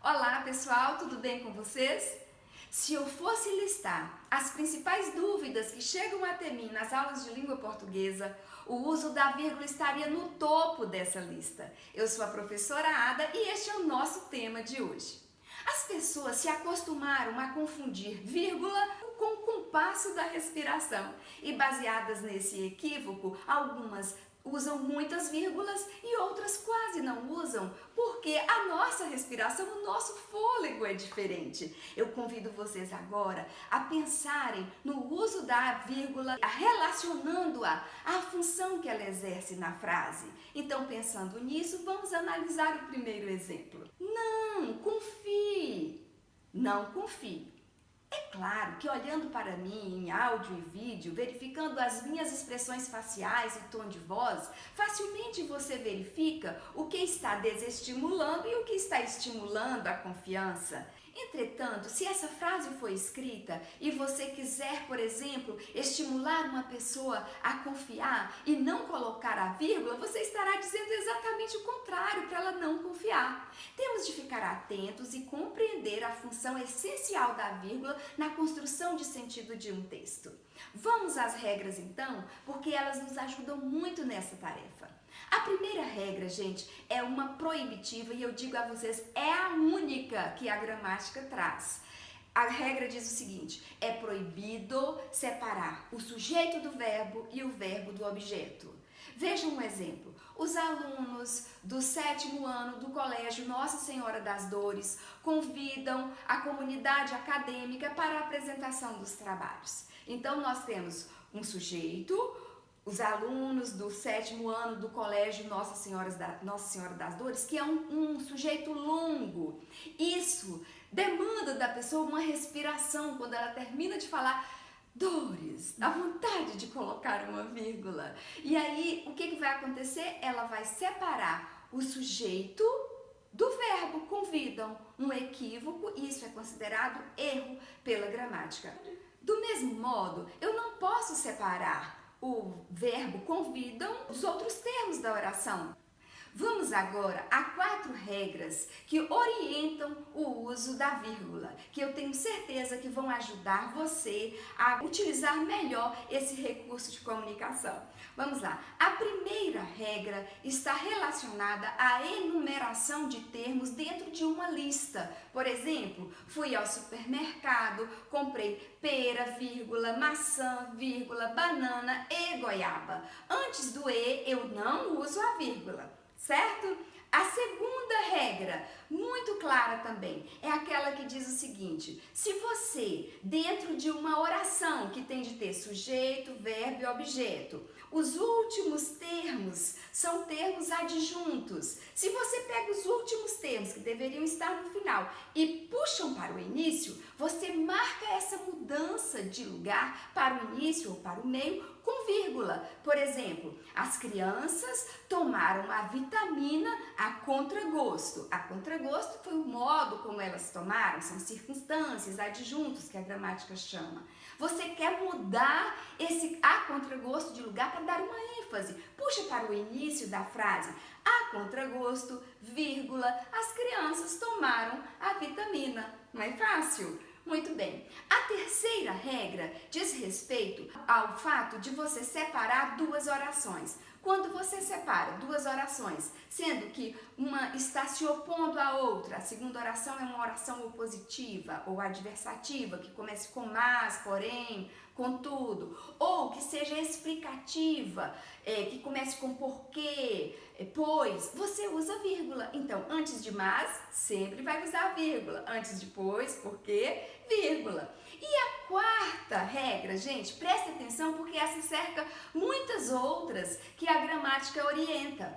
Olá pessoal, tudo bem com vocês? Se eu fosse listar as principais dúvidas que chegam até mim nas aulas de língua portuguesa, o uso da vírgula estaria no topo dessa lista. Eu sou a professora Ada e este é o nosso tema de hoje. As pessoas se acostumaram a confundir vírgula com o compasso da respiração e, baseadas nesse equívoco, algumas usam muitas vírgulas e outras quase não usam, porque a nossa respiração, o nosso fôlego é diferente. Eu convido vocês agora a pensarem no uso da vírgula, relacionando-a à função que ela exerce na frase. Então, pensando nisso, vamos analisar o primeiro exemplo. Não confie, não confie. É claro que olhando para mim em áudio e vídeo, verificando as minhas expressões faciais e tom de voz, facilmente você verifica o que está desestimulando e o que está estimulando a confiança. Entretanto, se essa frase foi escrita e você quiser, por exemplo, estimular uma pessoa a confiar e não colocar a vírgula, você estará dizendo exatamente o contrário, para ela não confiar. Temos de ficar atentos e compreender a função essencial da vírgula na construção de sentido de um texto. Vamos às regras então, porque elas nos ajudam muito nessa tarefa. A primeira regra, gente, é uma proibitiva e eu digo a vocês, é a única que a gramática traz. A regra diz o seguinte: é proibido separar o sujeito do verbo e o verbo do objeto. Vejam um exemplo. Os alunos do 7º ano do Colégio Nossa Senhora das Dores convidam a comunidade acadêmica para a apresentação dos trabalhos. Então, nós temos um sujeito, os alunos do 7º ano do Colégio Nossa Senhora das Dores, que é um sujeito longo. Isso demanda da pessoa uma respiração quando ela termina de falar. Dores, a vontade de colocar uma vírgula. E aí, o que vai acontecer? Ela vai separar o sujeito do verbo convidam. Um equívoco, isso é considerado erro pela gramática. Do mesmo modo, eu não posso separar o verbo convidam dos outros termos da oração. Vamos agora a 4 regras que orientam o uso da vírgula, que eu tenho certeza que vão ajudar você a utilizar melhor esse recurso de comunicação. Vamos lá. A primeira regra está relacionada à enumeração de termos dentro de uma lista. Por exemplo, fui ao supermercado, comprei pera, vírgula, maçã, vírgula, banana e goiaba. Antes do e, eu não uso a vírgula. Certo? A segunda regra, muito clara também, é aquela que diz o seguinte: se você, dentro de uma oração que tem de ter sujeito, verbo e objeto, os últimos termos são termos adjuntos. Se você pega os últimos termos que deveriam estar no final e puxam para o início, você marca essa mudança de lugar para o início ou para o meio com vírgula. Por exemplo, as crianças tomaram a vitamina a contragosto. A contragosto foi o modo como elas tomaram, são circunstâncias, adjuntos que a gramática chama. Você quer mudar esse a contragosto de lugar para dar uma ênfase. Puxa para o início da frase. A contragosto, vírgula, as crianças tomaram a vitamina. Não é fácil? Muito bem. A terceira regra diz respeito ao fato de você separar 2 orações. Quando você separa 2 orações, sendo que uma está se opondo à outra, a segunda oração é uma oração opositiva ou adversativa, que comece com mas, porém, contudo, ou que seja explicativa, que comece com porquê, pois, você usa vírgula. Então, antes de mas, sempre vai usar vírgula. Antes de pois, porquê, vírgula. E a 4ª regra, gente, preste atenção porque essa cerca muitas outras que a gramática orienta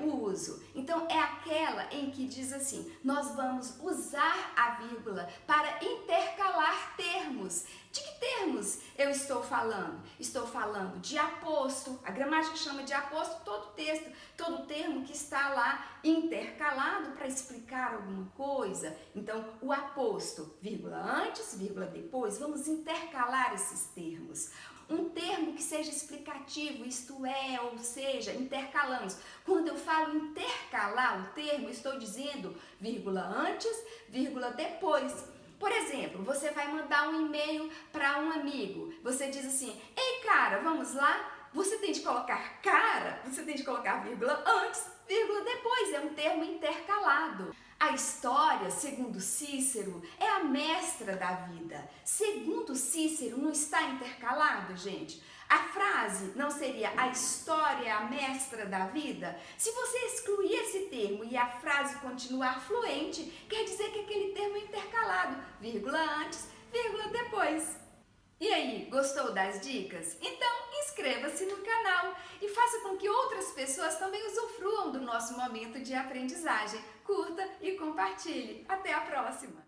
o uso. Então, é aquela em que diz assim: nós vamos usar a vírgula para intercalar termos. De que termos eu estou falando? Estou falando de aposto. A gramática chama de aposto todo texto, todo termo que está lá intercalado para explicar alguma coisa. Então, o aposto, vírgula antes, vírgula depois, vamos intercalar esses termos. um termo que seja explicativo, isto é, ou seja, intercalamos. Quando eu falo intercalar o termo, estou dizendo vírgula antes, vírgula depois. Por exemplo, você vai mandar um e-mail para um amigo. Você diz assim: ei, cara, vamos lá? Você tem de colocar cara, você tem de colocar vírgula antes, vírgula depois. É um termo intercalado. A história, segundo Cícero, é a mestra da vida. Segundo Cícero, não está intercalado, gente? A frase não seria a história é a mestra da vida? Se você excluir esse termo e a frase continuar fluente, quer dizer que aquele termo é intercalado, vírgula antes, vírgula depois. E aí, gostou das dicas? Então inscreva-se no canal e faça com que outras pessoas também usufruam do nosso momento de aprendizagem. Curta e compartilhe. Até a próxima!